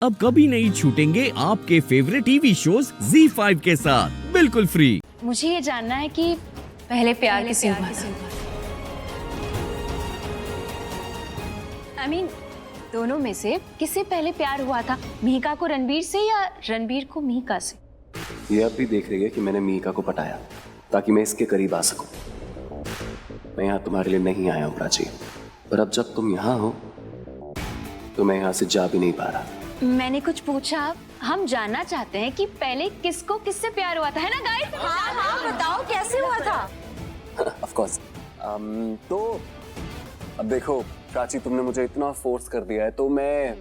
अब कभी नहीं छूटेंगे आपके फेवरेट टीवी शोज ZEE5 के साथ बिल्कुल फ्री। मुझे ये जानना है कि पहले प्यार किसे हुआ था? I mean, दोनों में से किससे पहले प्यार हुआ था? मिहिका को रणबीर से या रणबीर को मिहिका से? ये अब भी देख रही है कि मैंने मिहिका को पटाया ताकि मैं इसके करीब आ सकूं। मैं यहाँ तुम्हारे लिए नहीं आया हूँ प्राची, पर अब जब तुम यहाँ हो तो मैं यहाँ से जा भी नहीं पा रहा। मैंने कुछ पूछा, हम जानना चाहते हैं कि पहले किसको किससे प्यार हुआ था, है ना गाइस? हाँ, बताओ कैसे हुआ था? Of course. तो अब देखो प्राची, तुमने मुझे इतना फोर्स कर दिया है तो मैं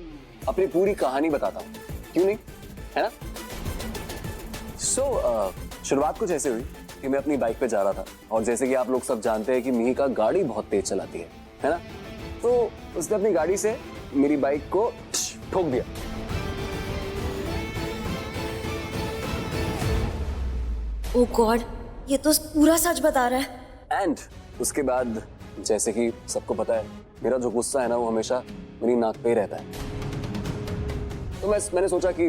अपनी पूरी कहानी बताता हूँ, क्यों नहीं, है ना? शुरुआत कुछ ऐसे हुई कि मैं अपनी बाइक पे जा रहा था और जैसे कि आप लोग सब जानते हैं कि मिहिका गाड़ी बहुत तेज चलाती है ना? तो उसने अपनी गाड़ी से मेरी बाइक को ठोक दिया। ओह गॉड, ये तो पूरा सच बता रहा है। एंड उसके बाद जैसे कि सबको पता है, मेरा जो गुस्सा है ना वो हमेशा मेरी नाक पे ही रहता है। तो मैंने सोचा कि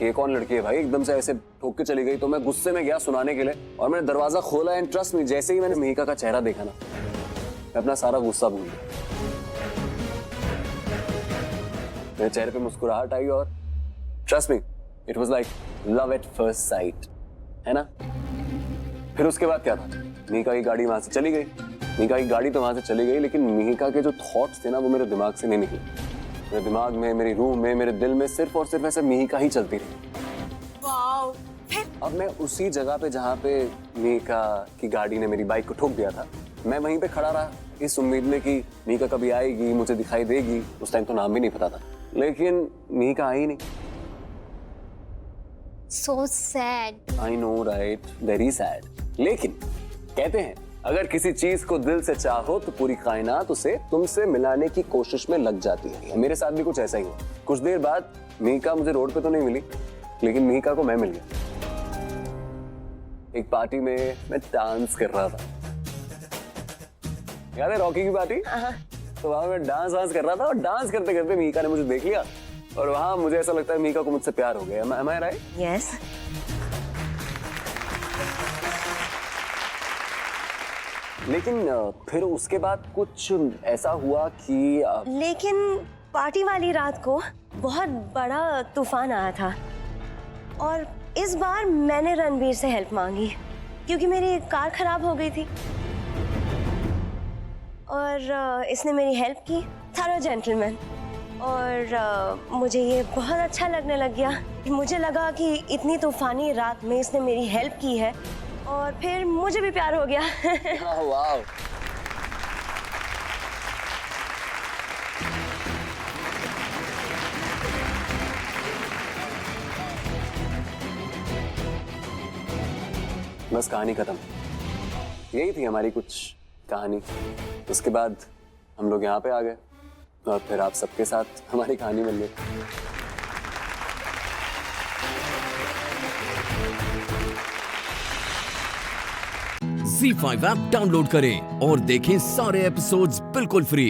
ये कौन लड़की है भाई, एकदम से ऐसे ठोक के चली गई। तो मैं गुस्से में गया सुनाने के लिए और मैंने दरवाजा खोला एंड ट्रस्ट मी, जैसे ही मैंने मिहिका का चेहरा देखा ना, मैं अपना सारा गुस्सा भूल गया। मेरे चेहरे पे मुस्कुराहट आई और trust me, it was like love at first sight, है ना? फिर उसके बाद क्या था, मिहिका की गाड़ी वहां से चली गई। मिहिका की गाड़ी तो वहां से चली गई, लेकिन मिहिका के जो थॉट्स थे ना वो मेरे दिमाग से नहीं निकले। मेरे दिमाग में, मेरी रूह में, मेरे दिल में सिर्फ और सिर्फ ऐसे मिहिका ही चलती रही। वाओ। अब मैं उसी जगह पे जहाँ पे मिहिका की गाड़ी ने मेरी बाइक को ठोक दिया था, मैं वहीं पे खड़ा रहा इस उम्मीद में कि मिहिका कभी आएगी, मुझे दिखाई देगी। उस टाइम तो नाम भी नहीं पता था, लेकिन मिहिका आई नहीं। So sad. I know right, very sad. लेकिन कहते हैं अगर किसी चीज को दिल से चाहो तो पूरी कायनात उसे तुमसे मिलाने की कोशिश में लग जाती है। मेरे साथ भी कुछ ऐसा ही हुआ। कुछ देर बाद मिहिका मुझे रोड पे तो नहीं मिली, लेकिन मिहिका को मैं मिल गया। एक पार्टी में मैं डांस कर रहा था, याद है रॉकी की पार्टी? तो वहां मैं डांस कर रहा था और डांस करते करते मिहिका ने मुझे देख लिया और वहां मुझे ऐसा लगता है मिहिका को मुझसे प्यार हो गया। Am I right? Yes. लेकिन फिर उसके बाद कुछ ऐसा हुआ कि लेकिन पार्टी वाली रात को बहुत बड़ा तूफान आया था और इस बार मैंने रणबीर से हेल्प मांगी क्योंकि मेरी कार खराब हो गई थी और इसने मेरी हेल्प की। Thorough gentleman. और मुझे ये बहुत अच्छा लगने लग गया। मुझे लगा कि इतनी तूफानी रात में इसने मेरी हेल्प की है और फिर मुझे भी प्यार हो गया। वाव। बस कहानी खत्म। यही थी हमारी कुछ कहानी। उसके बाद हम लोग यहाँ पे आ गए और फिर आप सबके साथ हमारी कहानी बन गई। ZEE5 ऐप डाउनलोड करें और देखें सारे एपिसोड्स बिल्कुल फ्री।